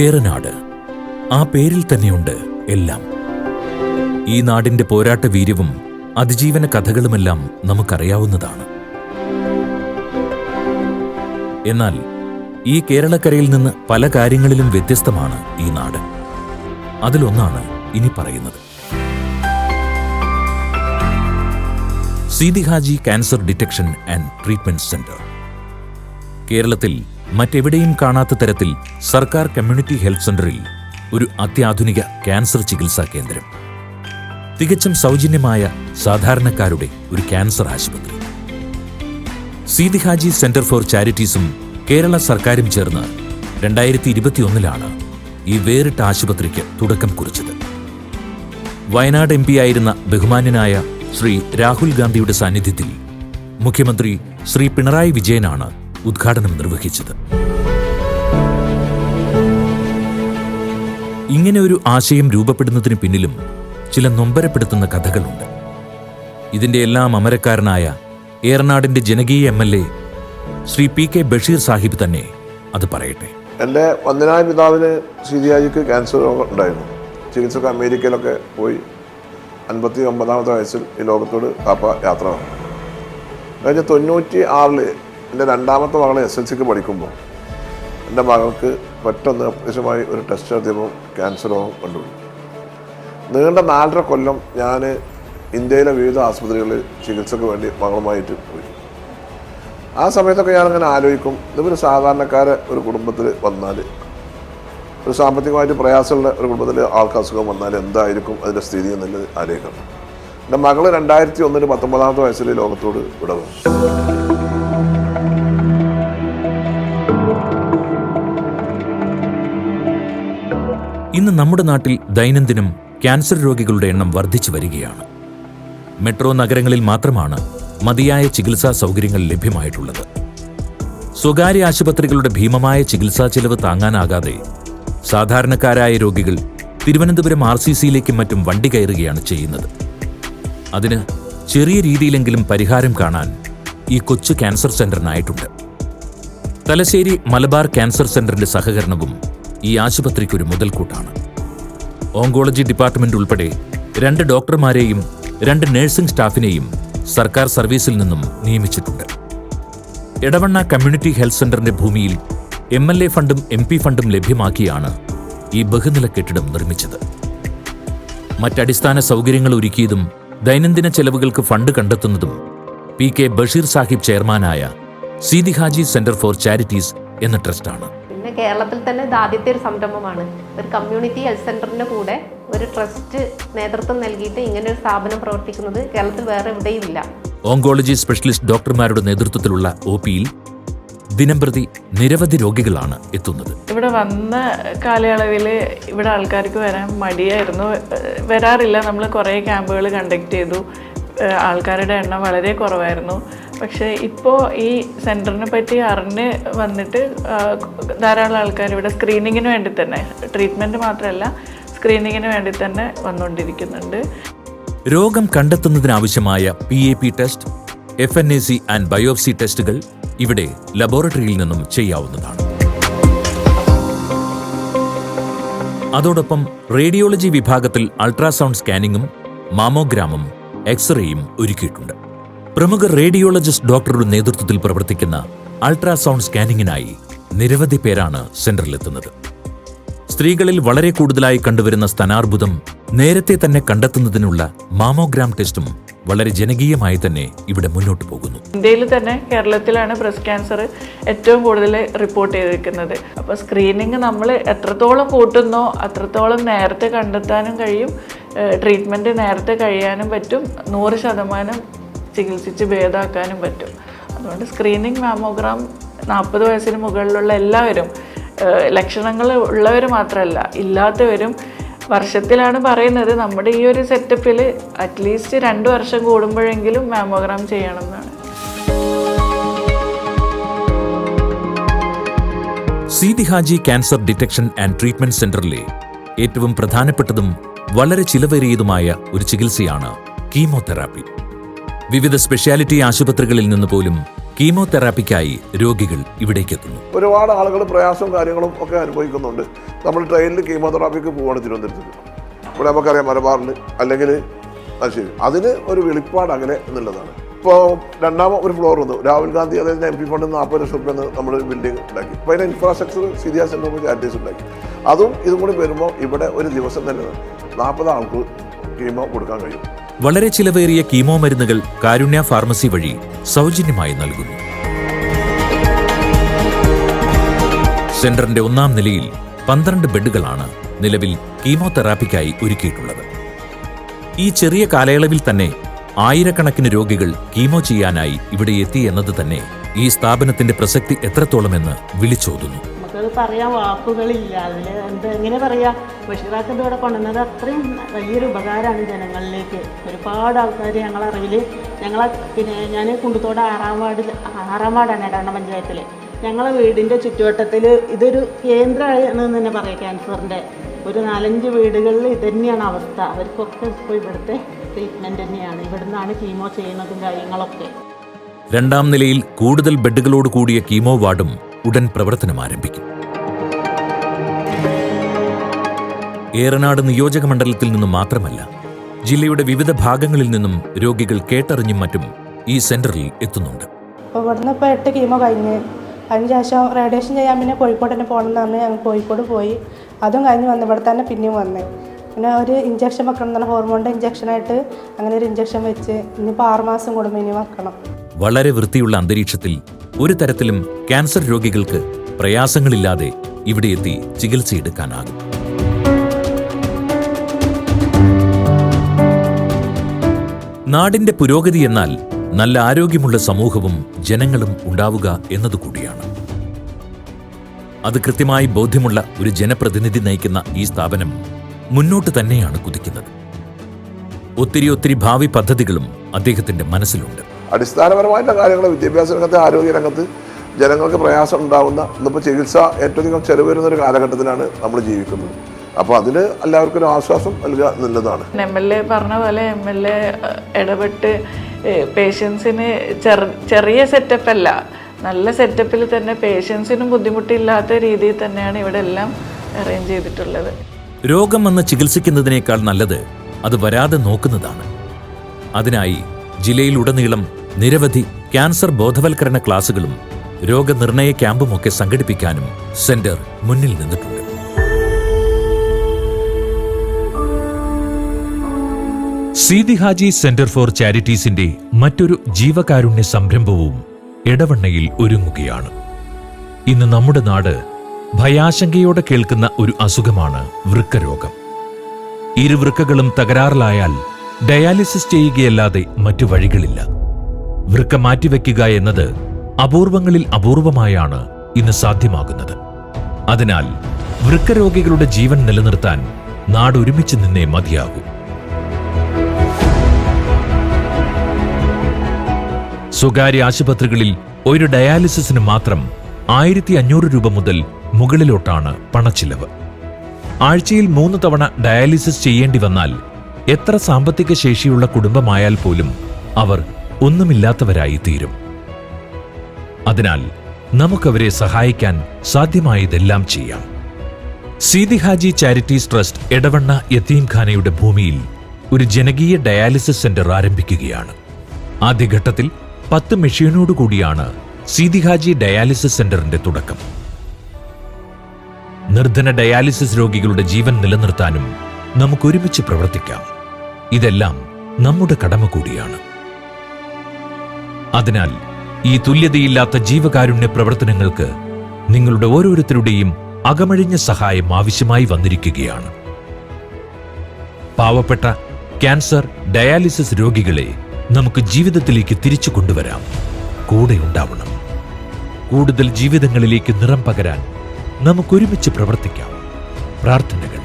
ഏറനാട്, ആ പേരിൽ തന്നെയുണ്ട് എല്ലാം. ഈ നാടിന്റെ പോരാട്ട വീര്യവും അതിജീവന കഥകളുമെല്ലാം നമുക്കറിയാവുന്നതാണ്. എന്നാൽ ഈ കേരളക്കരയിൽ നിന്ന് പല കാര്യങ്ങളിലും വ്യത്യസ്തമാണ് ഈ നാട്. അതിലൊന്നാണ് ഇനി പറയുന്നത്. Seethi Haji cancer detection and treatment centre. കേരളത്തിൽ മറ്റെവിടെയും കാണാത്ത തരത്തിൽ സർക്കാർ കമ്മ്യൂണിറ്റി ഹെൽത്ത് സെന്ററിൽ ഒരു അത്യാധുനിക ക്യാൻസർ ചികിത്സാ കേന്ദ്രം. തികച്ചും സൗജന്യമായ സാധാരണക്കാരുടെ ഒരു ക്യാൻസർ ആശുപത്രി. സീതി ഹാജി സെന്റർ ഫോർ ചാരിറ്റീസും കേരള സർക്കാരും ചേർന്ന് 2021 ഈ വേറിട്ട ആശുപത്രിക്ക് തുടക്കം കുറിച്ചത്. വയനാട് MP ആയിരുന്ന ബഹുമാന്യനായ ശ്രീ രാഹുൽ ഗാന്ധിയുടെ സാന്നിധ്യത്തിൽ മുഖ്യമന്ത്രി ശ്രീ പിണറായി വിജയനാണ് ഉദ്ഘാടനം നിർവഹിച്ചത്. ഇങ്ങനെ ഒരു ആശയം രൂപപ്പെടുന്നതിന് പിന്നിലും ചില നൊമ്പരപ്പെടുത്തുന്ന കഥകളുണ്ട്. ഇതിന്റെ എല്ലാം അമരക്കാരനായ ഏറനാടിന്റെ ജനകീയ MLA ശ്രീ PK ബഷീർ സാഹിബ് തന്നെ അത് പറയട്ടെ. എൻ്റെ വന്ദനായ പിതാവിന് സീതി ഹാജിക്ക് ക്യാൻസർ രോഗം ഉണ്ടായിരുന്നു. ചികിത്സക്ക് അമേരിക്കയിലൊക്കെ പോയി 59-ാമത്തെ വയസ്സിൽ ഈ ലോകത്തോട് പാപ്പ യാത്ര വന്നു. കഴിഞ്ഞ 96 എൻ്റെ രണ്ടാമത്തെ മകളെ SLCക്ക് പഠിക്കുമ്പോൾ എൻ്റെ മകൾക്ക് പെട്ടെന്ന് അപ്രത്യക്ഷമായി ഒരു ടെസ്റ്റ് നടത്തിയപ്പോൾ ക്യാൻസർ രോഗം കണ്ടുപിടി. നീണ്ട 4.5 കൊല്ലം ഞാൻ ഇന്ത്യയിലെ വിവിധ ആശുപത്രികളിൽ ചികിത്സക്ക് വേണ്ടി മകളുമായിട്ട് പോയി. ആ സമയത്തൊക്കെ ഞാനങ്ങനെ ആലോചിക്കും, ഇതൊരു സാധാരണക്കാരെ ഒരു കുടുംബത്തിൽ വന്നാൽ, ഒരു സാമ്പത്തികമായിട്ട് പ്രയാസമുള്ള ഒരു കുടുംബത്തിൽ ആൾക്ക് അസുഖം വന്നാൽ എന്തായിരിക്കും അതിൻ്റെ സ്ഥിതി എന്നുള്ളത് ആലോചിക്കണം. എൻ്റെ മകൾ 2001 19-ാമത്തെ വയസ്സിൽ ലോകത്തോട് വിടവും. ഇന്ന് നമ്മുടെ നാട്ടിൽ ദൈനംദിനം ക്യാൻസർ രോഗികളുടെ എണ്ണം വർദ്ധിച്ചു വരികയാണ്. മെട്രോ നഗരങ്ങളിൽ മാത്രമാണ് മതിയായ ചികിത്സാ സൗകര്യങ്ങൾ ലഭ്യമായിട്ടുള്ളത്. സ്വകാര്യ ആശുപത്രികളുടെ ഭീമമായ ചികിത്സാ ചെലവ് താങ്ങാനാകാതെ സാധാരണക്കാരായ രോഗികൾ തിരുവനന്തപുരം RCCയിലേക്കും മറ്റും വണ്ടി കയറുകയാണ് ചെയ്യുന്നത്. അതിന് ചെറിയ രീതിയിലെങ്കിലും പരിഹാരം കാണാൻ ഈ കൊച്ചു ക്യാൻസർ സെന്ററിനായിട്ടുണ്ട്. തലശ്ശേരി മലബാർ ക്യാൻസർ സെന്ററിന്റെ സഹകരണവും ഈ ആശുപത്രിക്കൊരു മുതൽക്കൂട്ടാണ്. ഓങ്കോളജി ഡിപ്പാർട്ട്മെന്റ് ഉൾപ്പെടെ 2 ഡോക്ടർമാരെയും 2 നഴ്സിംഗ് സ്റ്റാഫിനെയും സർക്കാർ സർവീസിൽ നിന്നും നിയമിച്ചിട്ടുണ്ട്. എടവണ്ണ കമ്മ്യൂണിറ്റി ഹെൽത്ത് സെന്ററിന്റെ ഭൂമിയിൽ MLA ഫണ്ടും MP ഫണ്ടും ലഭ്യമാക്കിയാണ് ഈ ബഹുനില കെട്ടിടം നിർമ്മിച്ചത്. മറ്റടിസ്ഥാന സൗകര്യങ്ങൾ ഒരുക്കിയതും ദൈനംദിന ചെലവുകൾക്ക് ഫണ്ട് കണ്ടെത്തുന്നതും PK ബഷീർ സാഹിബ് ചെയർമാനായ Seethi Haji centre for charities എന്ന ട്രസ്റ്റാണ്. പിന്നെ കേരളത്തിൽ തന്നെ ഇത് ആദ്യത്തെ ഒരു സംരംഭമാണ്. ഒരു കമ്മ്യൂണിറ്റി ഹെൽത്ത് സെന്ററിന്റെ കൂടെ ഒരു ട്രസ്റ്റ് നേതൃത്വം നൽകിയിട്ട് ഇങ്ങനെ ഒരു സ്ഥാപനം പ്രവർത്തിക്കുന്നത് കേരളത്തിൽ വേറെ എവിടെയും ഇല്ല. ഓങ്കോളജി സ്പെഷ്യലിസ്റ്റ് ഡോക്ടർമാരുടെ നേതൃത്വത്തിലുള്ള OPയിൽ ദിനംപ്രതി നിരവധി രോഗികളാണ് എത്തുന്നത്. ഇവിടെ വന്ന കാലയളവിൽ ഇവിടെ ആൾക്കാർക്ക് വരാൻ മടിയായിരുന്നു, വരാറില്ല. നമ്മൾ കുറേ ക്യാമ്പുകൾ കണ്ടക്ട് ചെയ്തു, ആൾക്കാരുടെ എണ്ണം വളരെ കുറവായിരുന്നു. പക്ഷേ ഇപ്പോൾ ഈ സെൻറ്ററിനെ പറ്റി അറിഞ്ഞ് വന്നിട്ട് ധാരാളം ആൾക്കാർ ഇവിടെ സ്ക്രീനിങ്ങിന് വേണ്ടി തന്നെ, ട്രീറ്റ്മെൻറ്റ് മാത്രമല്ല സ്ക്രീനിങ്ങിന് വേണ്ടി തന്നെ വന്നുകൊണ്ടിരിക്കുന്നുണ്ട്. രോഗം കണ്ടെത്തുന്നതിനാവശ്യമായ PAP test, FNAC and biopsy ടെസ്റ്റുകൾ ഇവിടെ ലബോറട്ടറിയിൽ നിന്നും ചെയ്യാവുന്നതാണ്. അതോടൊപ്പം റേഡിയോളജി വിഭാഗത്തിൽ അൾട്രാസൗണ്ട് സ്കാനിങ്ങും മാമോഗ്രാമും എക്സ്റേയും ഒരുക്കിയിട്ടുണ്ട്. പ്രമുഖ റേഡിയോളജിസ്റ്റ് ഡോക്ടറുടെ നേതൃത്വത്തിൽ പ്രവർത്തിക്കുന്ന അൾട്രാസൗണ്ട് സ്കാനിങ്ങിനായി നിരവധി പേരാണ് സെന്ററിലെത്തുന്നത്. സ്ത്രീകളിൽ വളരെ കൂടുതലായി കണ്ടുവരുന്ന സ്തനാർബുദം നേരത്തെ തന്നെ കണ്ടെത്തുന്നതിനുള്ള മാമോഗ്രാം ടെസ്റ്റും വളരെ ജനകീയമായി തന്നെ ഇവിടെ മുന്നോട്ട് പോകുന്നു. ഇന്ത്യയിൽ തന്നെ കേരളത്തിലാണ് ബ്രസ്റ്റ് ക്യാൻസർ ഏറ്റവും കൂടുതൽ റിപ്പോർട്ട് ചെയ്തിരിക്കുന്നത്. അപ്പോൾ സ്ക്രീനിങ് നമ്മൾ എത്രത്തോളം കൂട്ടുന്നോ അത്രത്തോളം നേരത്തെ കണ്ടെത്താനും കഴിയും, ട്രീറ്റ്മെൻറ്റ് നേരത്തെ കഴിയാനും പറ്റും, 100% ചികിത്സിച്ച് ഭേദമാക്കാനും പറ്റും. അതുകൊണ്ട് സ്ക്രീനിങ് മാമോഗ്രാം 40 വയസ്സിന് മുകളിലുള്ള എല്ലാവരും, ലക്ഷണങ്ങൾ ഉള്ളവർ മാത്രമല്ല ഇല്ലാത്തവരും, വർഷത്തിലാണ് പറയുന്നത്, നമ്മുടെ ഈ ഒരു സെറ്റപ്പിൽ അറ്റ്ലീസ്റ്റ് 2 വർഷം കൂടുമ്പോഴെങ്കിലും മാമോഗ്രാം ചെയ്യണമെന്നാണ്. Seethi Haji cancer detection and treatment സെന്ററിലെ ഏറ്റവും പ്രധാനപ്പെട്ടതും വളരെ ചിലവേറിയതുമായ ഒരു ചികിത്സയാണ് കീമോതെറാപ്പി. വിവിധ സ്പെഷ്യാലിറ്റി ആശുപത്രികളിൽ നിന്ന് പോലും കീമോതെറാപ്പിക്കായി രോഗികൾ ഇവിടേക്കെത്തുന്നു. ഒരുപാട് ആളുകൾ പ്രയാസവും കാര്യങ്ങളും ഒക്കെ അനുഭവിക്കുന്നുണ്ട്. നമ്മൾ ട്രെയിനിൽ കീമോതെറാപ്പിക്ക് പോവുകയാണ് തിരുവനന്തപുരത്ത്. ഇവിടെ നമുക്കറിയാം മലബാറിൽ അല്ലെങ്കിൽ ശരി, അതിന് ഒരു വെളിപ്പാട് അങ്ങനെ എന്നുള്ളതാണ്. ഇപ്പോൾ ഒരു ഫ്ലോർ വന്നു. രാഹുൽ ഗാന്ധി അതായത് MP ഫണ്ടിൽ നിന്ന് 40 ലക്ഷം രൂപ നമ്മൾ ബിൽഡിംഗ് ഉണ്ടാക്കി. അപ്പോൾ അതിന് ഇൻഫ്രാസ്ട്രക്ചർ സിരിയ സെൻ്റർ ചാരിറ്റീസ് ഉണ്ടാക്കി. ഇതും കൂടി വരുമ്പോൾ ഇവിടെ ഒരു ദിവസം തന്നെ 40 ആൾക്ക് കീമോ കൊടുക്കാൻ കഴിയും. വളരെ ചിലവേറിയ കീമോ മരുന്നുകൾ കാരുണ്യ ഫാർമസി വഴി സൗജന്യമായി നൽകുന്നു. സെന്ററിന്റെ 1-ാം നിലയിൽ 12 ബെഡുകളാണ് നിലവിൽ കീമോതെറാപ്പിക്കായി ഒരുക്കിയിട്ടുള്ളത്. ഈ ചെറിയ കാലയളവിൽ തന്നെ ആയിരക്കണക്കിന് രോഗികൾ കീമോ ചെയ്യാനായി ഇവിടെ എത്തി എന്നത് തന്നെ ഈ സ്ഥാപനത്തിന്റെ പ്രസക്തി എത്രത്തോളമെന്ന് വിളിച്ചോതുന്നു. നമുക്കത് പറയാൻ വാക്കുകളില്ല. അതിൽ എങ്ങനെ പറയാം, ബഷീറാക്കിൻ്റെ ഇവിടെ കൊണ്ടുവന്നത് അത്രയും വലിയൊരു ഉപകാരമാണ് ജനങ്ങളിലേക്ക്. ഒരുപാട് ആൾക്കാർ ഞങ്ങളെ അറിവിൽ ഞാൻ കുണ്ടുത്തോട് 6-ാം വാർഡാണ് എടവണ്ണ പഞ്ചായത്തിൽ. ഞങ്ങളെ വീടിൻ്റെ ചുറ്റുവട്ടത്തിൽ ഇതൊരു കേന്ദ്രമാണെന്ന് തന്നെ പറയാം. ക്യാൻസറിൻ്റെ ഒരു 4-5 വീടുകളിൽ ഇത് തന്നെയാണ് അവസ്ഥ. അവർക്കൊക്കെ ഇപ്പോൾ ഇവിടുത്തെ ട്രീറ്റ്മെൻറ്റ് തന്നെയാണ്. ഇവിടുന്നാണ് കീമോ ചെയ്യുന്നതും കാര്യങ്ങളൊക്കെ. 2-ാം നിലയിൽ കൂടുതൽ ബെഡുകളോട് കൂടിയ കീമോ വാർഡും ഉടൻ പ്രവർത്തനം ആരംഭിക്കും. ഏറനാട് നിയോജക മണ്ഡലത്തിൽ നിന്നും മാത്രമല്ല, ജില്ലയുടെ വിവിധ ഭാഗങ്ങളിൽ നിന്നും രോഗികൾ കേട്ടറിഞ്ഞും മറ്റും ഈ സെന്ററിൽ എത്തുന്നുണ്ട്. ഇവിടുന്ന് ഇപ്പോൾ 8 കീമോ കഴിഞ്ഞ് അതിനുശേഷം റേഡിയേഷൻ ചെയ്യാൻ പിന്നെ കോഴിക്കോട് തന്നെ പോകണമെന്ന് പറഞ്ഞ് ഞങ്ങൾ കോഴിക്കോട് പോയി. അതും കഴിഞ്ഞ് വന്ന് ഇവിടെ തന്നെ പിന്നെയും വന്നേ. പിന്നെ ഒരു ഇഞ്ചക്ഷൻ വെക്കണം എന്നാണ്, ഹോർമോണിൻ്റെ ഇഞ്ചക്ഷനായിട്ട് അങ്ങനെ ഒരു ഇഞ്ചക്ഷൻ വെച്ച് ഇനിയിപ്പോൾ 6 മാസം കൂടുമ്പോൾ ഇനി വെക്കണം. വളരെ വൃത്തിയുള്ള അന്തരീക്ഷത്തിൽ ഒരു തരത്തിലും ക്യാൻസർ രോഗികൾക്ക് പ്രയാസങ്ങളില്ലാതെ ഇവിടെ എത്തി ചികിത്സയെടുക്കാനാകും. നാടിന്റെ പുരോഗതി എന്നാൽ നല്ല ആരോഗ്യമുള്ള സമൂഹവും ജനങ്ങളും ഉണ്ടാവുക എന്നതുകൂടിയാണ്. അത് കൃത്യമായി ബോധ്യമുള്ള ഒരു ജനപ്രതിനിധി നയിക്കുന്ന ഈ സ്ഥാപനം മുന്നോട്ട് തന്നെയാണ് കുതിക്കുന്നത്. ഒത്തിരി ഭാവി പദ്ധതികളും അദ്ദേഹത്തിന്റെ മനസ്സിലുണ്ട്. അടിസ്ഥാനപരമായിട്ടുള്ള കാര്യങ്ങൾ വിദ്യാഭ്യാസ രംഗത്ത്, ആരോഗ്യ രംഗത്ത് ജനങ്ങൾക്ക് പ്രയാസം ഉണ്ടാകുന്ന, ഇന്നിപ്പോൾ ചികിത്സ ഏറ്റവും അധികം ചെലവ് വരുന്നൊരു കാലഘട്ടത്തിലാണ് നമ്മൾ ജീവിക്കുന്നത്. അപ്പോൾ അതിന് എല്ലാവർക്കും ഒരു ആശ്വാസം നൽകുക എന്നുള്ളതാണ്. MLA പറഞ്ഞ പോലെ MLA ഇടപെട്ട് പേഷ്യൻസിന് ചെറിയ സെറ്റപ്പ് അല്ല, നല്ല സെറ്റപ്പിൽ തന്നെ പേഷ്യൻസിനും ബുദ്ധിമുട്ടില്ലാത്ത രീതിയിൽ തന്നെയാണ് ഇവിടെ എല്ലാം അറേഞ്ച് ചെയ്തിട്ടുള്ളത്. രോഗം വന്ന് ചികിത്സിക്കുന്നതിനേക്കാൾ നല്ലത് അത് വരാതെ നോക്കുന്നതാണ്. അതിനായി ജില്ലയിലുടനീളം നിരവധി ക്യാൻസർ ബോധവൽക്കരണ ക്ലാസുകളും രോഗനിർണയ ക്യാമ്പുമൊക്കെ സംഘടിപ്പിക്കാനും സെന്റർ മുന്നിൽ നിന്നിട്ടുണ്ട്. സീതി ഹാജി സെന്റർ ഫോർ ചാരിറ്റീസിന്റെ മറ്റൊരു ജീവകാരുണ്യ സംരംഭവും എടവണ്ണയിൽ ഒരുങ്ങുകയാണ്. ഇന്ന് നമ്മുടെ നാട് ഭയാശങ്കയോടെ കേൾക്കുന്ന ഒരു അസുഖമാണ് വൃക്കരോഗം. ഇരുവൃക്കകളും തകരാറിലായാൽ ഡയാലിസിസ് ചെയ്യുകയല്ലാതെ മറ്റു വഴികളില്ല. വൃക്ക മാറ്റിവെക്കുക എന്നത് അപൂർവങ്ങളിൽ അപൂർവമായാണ് ഇന്ന് സാധ്യമാകുന്നത്. അതിനാൽ വൃക്കരോഗികളുടെ ജീവൻ നിലനിർത്താൻ നാട് ഒരുമിച്ച് നിന്നേ മതിയാകൂ. സ്വകാര്യ ആശുപത്രികളിൽ ഒരു ഡയാലിസിസിന് മാത്രം 1500 രൂപ മുതൽ മുകളിലോട്ടാണ് പണച്ചിലവ്. ആഴ്ചയിൽ 3 തവണ ഡയാലിസിസ് ചെയ്യേണ്ടി വന്നാൽ എത്ര സാമ്പത്തിക ശേഷിയുള്ള കുടുംബമായാൽ പോലും അവർ ഒന്നുമില്ലാത്തവരായി തീരും. അതിനാൽ നമുക്കവരെ സഹായിക്കാൻ സാധ്യമായതെല്ലാം ചെയ്യാം. സീതി ഹാജി ചാരിറ്റീസ് ട്രസ്റ്റ് എടവണ്ണ യതീംഖാനയുടെ ഭൂമിയിൽ ഒരു ജനകീയ ഡയാലിസിസ് സെന്റർ ആരംഭിക്കുകയാണ്. ആദ്യഘട്ടത്തിൽ 10 മെഷീനോടുകൂടിയാണ് സീതി ഹാജി ഡയാലിസിസ് സെന്ററിന്റെ തുടക്കം. നിർധന ഡയാലിസിസ് രോഗികളുടെ ജീവൻ നിലനിർത്താനും നമുക്കൊരുമിച്ച് പ്രവർത്തിക്കാം. ഇതെല്ലാം നമ്മുടെ കടമ കൂടിയാണ്. അതിനാൽ ഈ തുല്യതയില്ലാത്ത ജീവകാരുണ്യ പ്രവർത്തനങ്ങൾക്ക് നിങ്ങളുടെ ഓരോരുത്തരുടെയും അകമഴിഞ്ഞ സഹായം ആവശ്യമായി വന്നിരിക്കുകയാണ്. പാവപ്പെട്ട ക്യാൻസർ ഡയാലിസിസ് രോഗികളെ നമുക്ക് ജീവിതത്തിലേക്ക് തിരിച്ചു കൊണ്ടുവരാം. കൂടെ ഉണ്ടാവണം. കൂടുതൽ ജീവിതങ്ങളിലേക്ക് നിറം പകരാൻ നമുക്കൊരുമിച്ച് പ്രവർത്തിക്കാം. പ്രാർത്ഥനകൾ.